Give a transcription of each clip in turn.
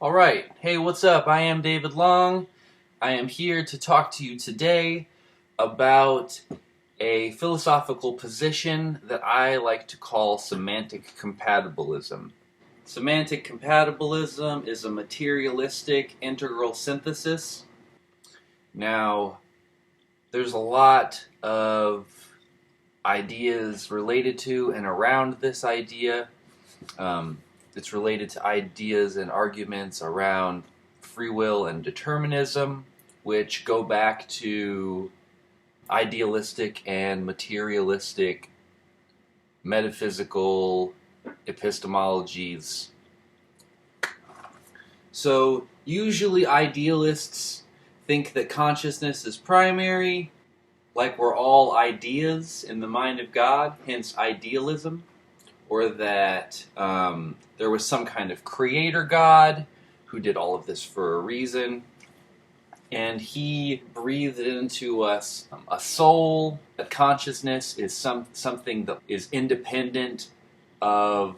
Alright, hey, what's up? I am David Long. I am here to talk to you today about a philosophical position that I like to call semantic compatibilism. Semantic compatibilism is a materialistic integral synthesis. Now, there's a lot of ideas related to and around this idea. It's related to ideas and arguments around free will and determinism, which go back to idealistic and materialistic metaphysical epistemologies. So, usually idealists think that consciousness is primary, like we're all ideas in the mind of God, hence idealism. Or that there was some kind of creator God who did all of this for a reason, and he breathed into us a soul, that consciousness is something that is independent of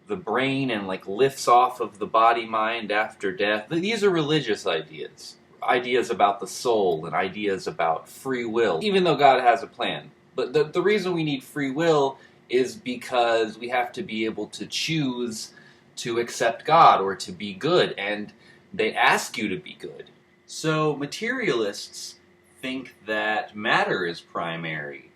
the brain and like lifts off of the body-mind after death. These are religious ideas. Ideas about the soul and ideas about free will, even though God has a plan. But the reason we need free will is because we have to be able to choose to accept God or to be good, and they ask you to be good. So materialists think that matter is primary,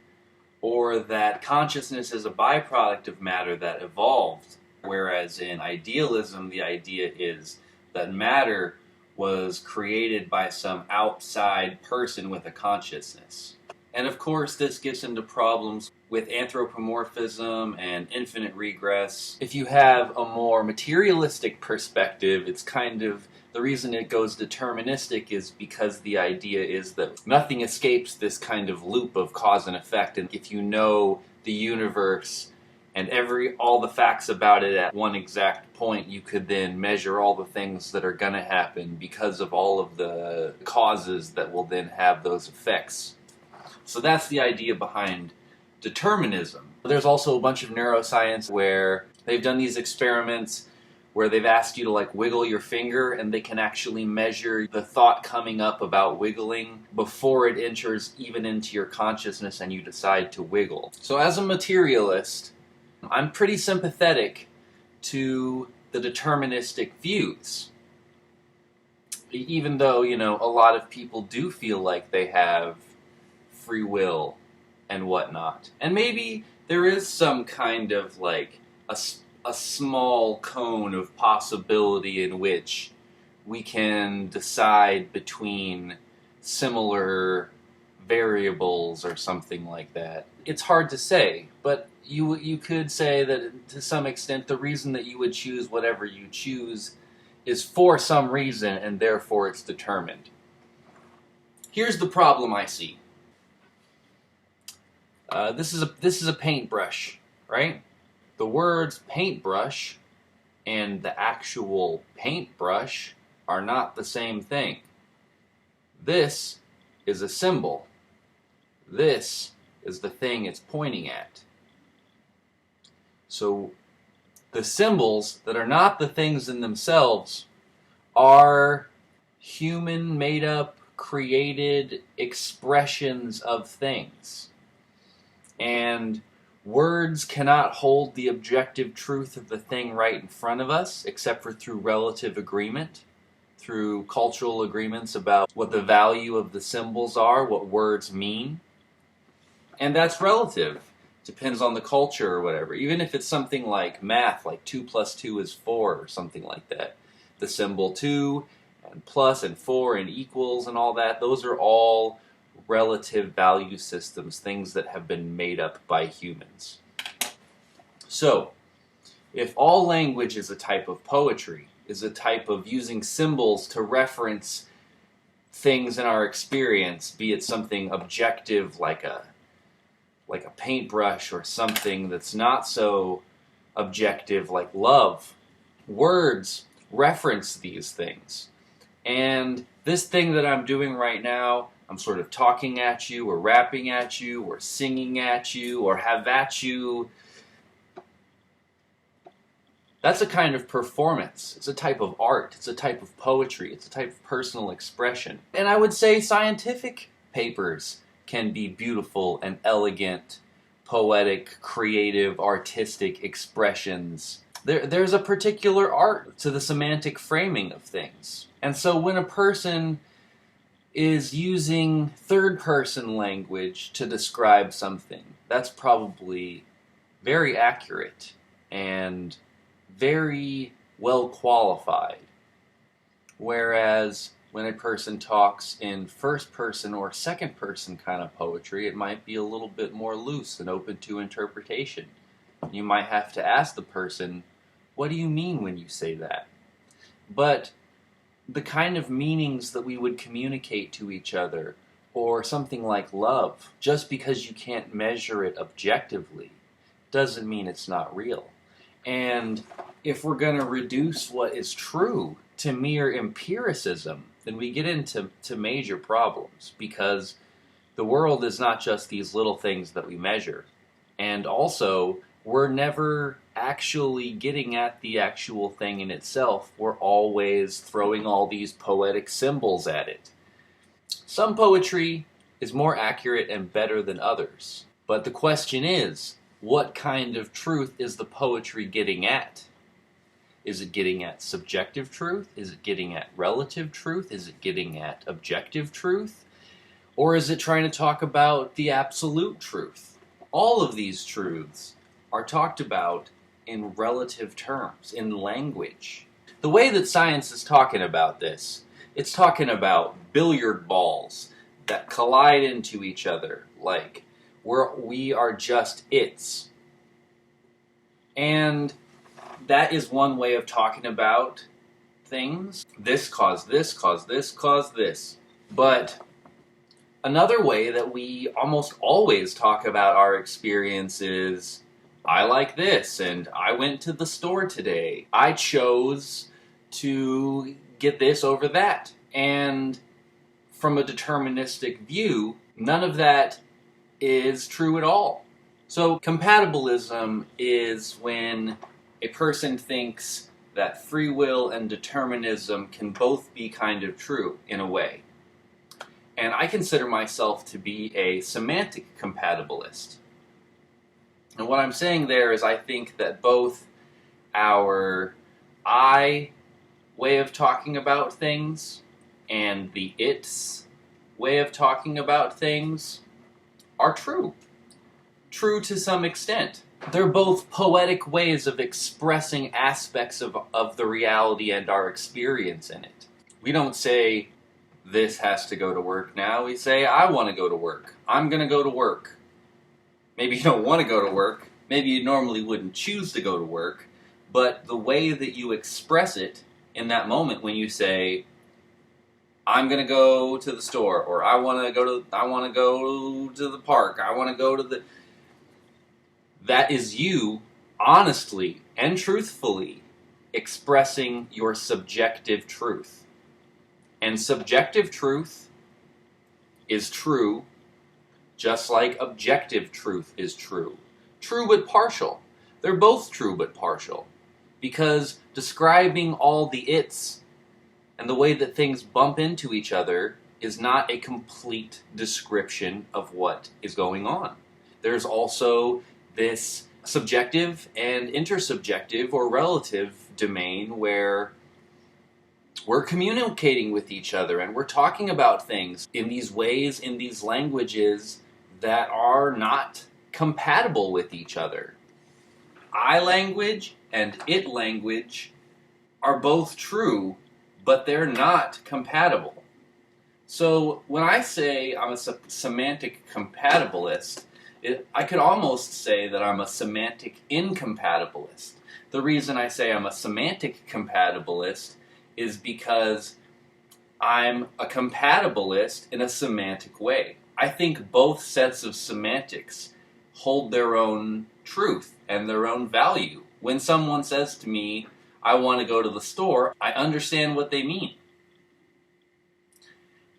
or that consciousness is a byproduct of matter that evolved, whereas in idealism the idea is that matter was created by some outside person with a consciousness. And of course, this gets into problems with anthropomorphism and infinite regress. If you have a more materialistic perspective, it's kind of, the reason it goes deterministic is because the idea is that nothing escapes this kind of loop of cause and effect. And if you know the universe and all the facts about it at one exact point, you could then measure all the things that are going to happen because of all of the causes that will then have those effects. So that's the idea behind determinism. There's also a bunch of neuroscience where they've done these experiments where they've asked you to like wiggle your finger, and they can actually measure the thought coming up about wiggling before it enters even into your consciousness and you decide to wiggle. So as a materialist, I'm pretty sympathetic to the deterministic views. Even though, a lot of people do feel like they have free will and whatnot. And maybe there is some kind of like a small cone of possibility in which we can decide between similar variables or something like that. It's hard to say, but you could say that to some extent the reason that you would choose whatever you choose is for some reason, and therefore it's determined. Here's the problem I see. This is a paintbrush, right? The words paintbrush and the actual paintbrush are not the same thing. This is a symbol. This is the thing it's pointing at. So the symbols that are not the things in themselves are human, made-up, created expressions of things. And words cannot hold the objective truth of the thing right in front of us, except for through relative agreement, through cultural agreements about what the value of the symbols are, what words mean. And that's relative. Depends on the culture or whatever. Even if it's something like math, like 2 plus 2 is 4 or something like that. The symbol 2 and plus and 4 and equals and all that, those are all relative value systems, things that have been made up by humans. So, if all language is a type of poetry, is a type of using symbols to reference things in our experience, be it something objective like a paintbrush or something that's not so objective like love, words reference these things. And this thing that I'm doing right now, I'm sort of talking at you, or rapping at you, or singing at you, or have at you. That's a kind of performance. It's a type of art. It's a type of poetry. It's a type of personal expression. And I would say scientific papers can be beautiful and elegant, poetic, creative, artistic expressions. There's a particular art to the semantic framing of things. And so when a person is using third-person language to describe something, that's probably very accurate and very well qualified. Whereas when a person talks in first-person or second-person kind of poetry, it might be a little bit more loose and open to interpretation. You might have to ask the person, what do you mean when you say that? But the kind of meanings that we would communicate to each other, or something like love, just because you can't measure it objectively, doesn't mean it's not real. And if we're going to reduce what is true to mere empiricism, then we get into major problems, because the world is not just these little things that we measure. And also, we're never actually getting at the actual thing in itself. We're always throwing all these poetic symbols at it. Some poetry is more accurate and better than others. But the question is, what kind of truth is the poetry getting at? Is it getting at subjective truth? Is it getting at relative truth? Is it getting at objective truth? Or is it trying to talk about the absolute truth? All of these truths are talked about in relative terms, in language. The way that science is talking about this, it's talking about billiard balls that collide into each other, like we are just its. And that is one way of talking about things. This caused this, caused this, caused this. But another way that we almost always talk about our experiences, I like this, and I went to the store today. I chose to get this over that. And from a deterministic view, none of that is true at all. So compatibilism is when a person thinks that free will and determinism can both be kind of true in a way. And I consider myself to be a semantic compatibilist. And what I'm saying there is I think that both our I way of talking about things and the its way of talking about things are true. True to some extent. They're both poetic ways of expressing aspects of the reality and our experience in it. We don't say, this has to go to work now. We say, I want to go to work. I'm going to go to work. Maybe you don't want to go to work. Maybe you normally wouldn't choose to go to work. But the way that you express it in that moment when you say, I'm going to go to the store, or I want to go to the park, I want to go to the... That is you honestly and truthfully expressing your subjective truth. And subjective truth is true just like objective truth is true. True but partial. They're both true but partial. Because describing all the its and the way that things bump into each other is not a complete description of what is going on. There's also this subjective and intersubjective or relative domain where we're communicating with each other and we're talking about things in these ways, in these languages that are not compatible with each other. I language and it language are both true, but they're not compatible. So when I say I'm a semantic compatibilist, I could almost say that I'm a semantic incompatibilist. The reason I say I'm a semantic compatibilist is because I'm a compatibilist in a semantic way. I think both sets of semantics hold their own truth and their own value. When someone says to me, I want to go to the store, I understand what they mean.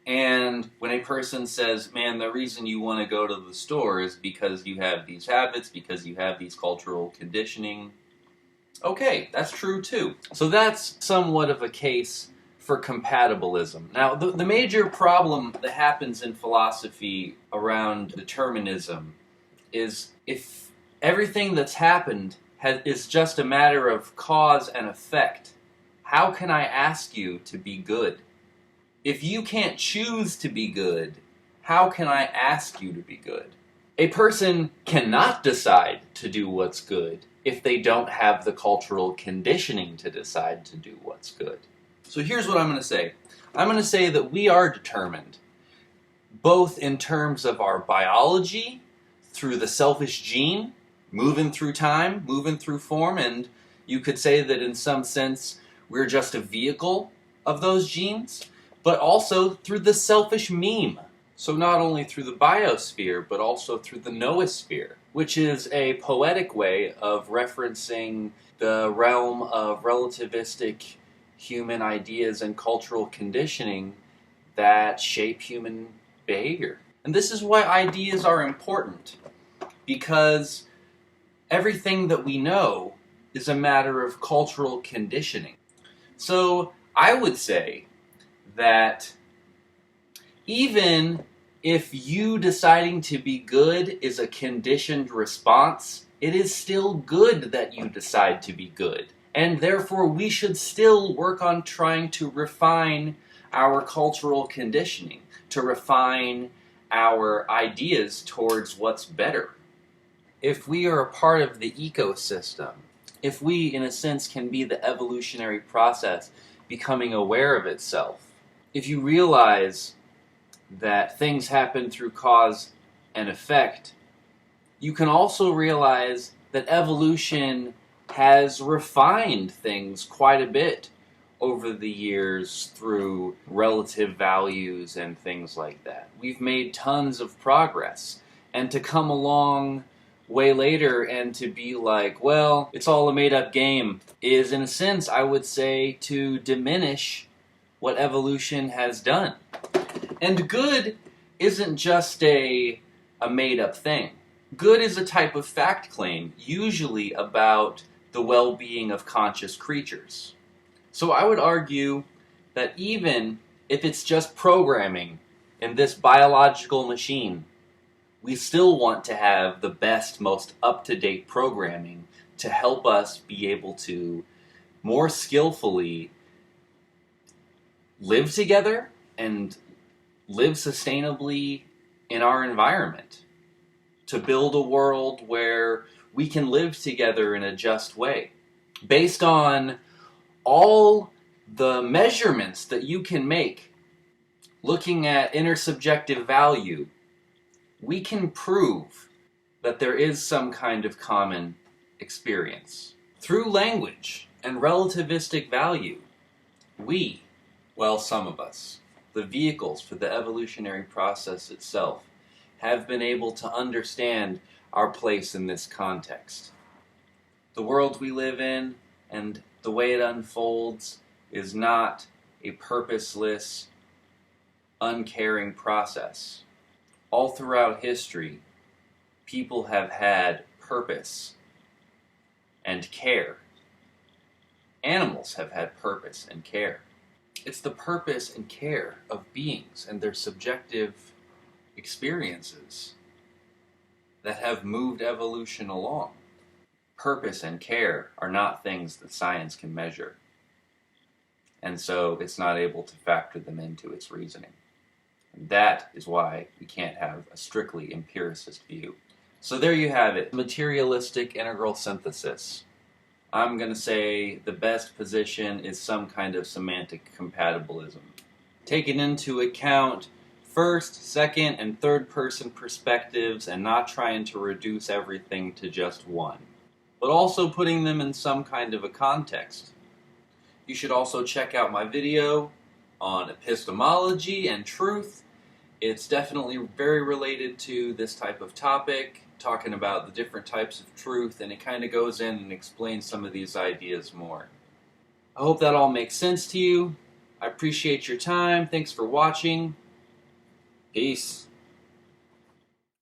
And when a person says, man, the reason you want to go to the store is because you have these habits, because you have these cultural conditioning, Okay, that's true too. So that's somewhat of a case for compatibilism. Now, the major problem that happens in philosophy around determinism is if everything that's happened is just a matter of cause and effect, how can I ask you to be good? If you can't choose to be good, how can I ask you to be good? A person cannot decide to do what's good if they don't have the cultural conditioning to decide to do what's good. So here's what I'm going to say. I'm going to say that we are determined, both in terms of our biology, through the selfish gene, moving through time, moving through form, and you could say that in some sense we're just a vehicle of those genes, but also through the selfish meme. So not only through the biosphere, but also through the noosphere, which is a poetic way of referencing the realm of relativistic human ideas and cultural conditioning that shape human behavior. And this is why ideas are important, because everything that we know is a matter of cultural conditioning. So I would say that even if you deciding to be good is a conditioned response, it is still good that you decide to be good. And therefore, we should still work on trying to refine our cultural conditioning, to refine our ideas towards what's better. If we are a part of the ecosystem, if we, in a sense, can be the evolutionary process becoming aware of itself, if you realize that things happen through cause and effect, you can also realize that evolution has refined things quite a bit over the years through relative values and things like that. We've made tons of progress, and to come along way later and to be like, well, it's all a made-up game, is, in a sense, I would say, to diminish what evolution has done. And good isn't just a made-up thing. Good is a type of fact claim, usually about the well-being of conscious creatures. So I would argue that even if it's just programming in this biological machine, we still want to have the best, most up-to-date programming to help us be able to more skillfully live together and live sustainably in our environment, to build a world where we can live together in a just way. Based on all the measurements that you can make, looking at intersubjective value, we can prove that there is some kind of common experience. Through language and relativistic value, we, well, some of us, the vehicles for the evolutionary process itself, have been able to understand our place in this context. The world we live in and the way it unfolds is not a purposeless, uncaring process. All throughout history, people have had purpose and care. Animals have had purpose and care. It's the purpose and care of beings and their subjective experiences that have moved evolution along. Purpose and care are not things that science can measure, and so it's not able to factor them into its reasoning. And that is why we can't have a strictly empiricist view. So there you have it, materialistic integral synthesis. I'm going to say the best position is some kind of semantic compatibilism. Taking into account first, second, and third person perspectives and not trying to reduce everything to just one, but also putting them in some kind of a context. You should also check out my video on epistemology and truth. It's definitely very related to this type of topic, talking about the different types of truth, and it kind of goes in and explains some of these ideas more. I hope that all makes sense to you. I appreciate your time. Thanks for watching. Peace.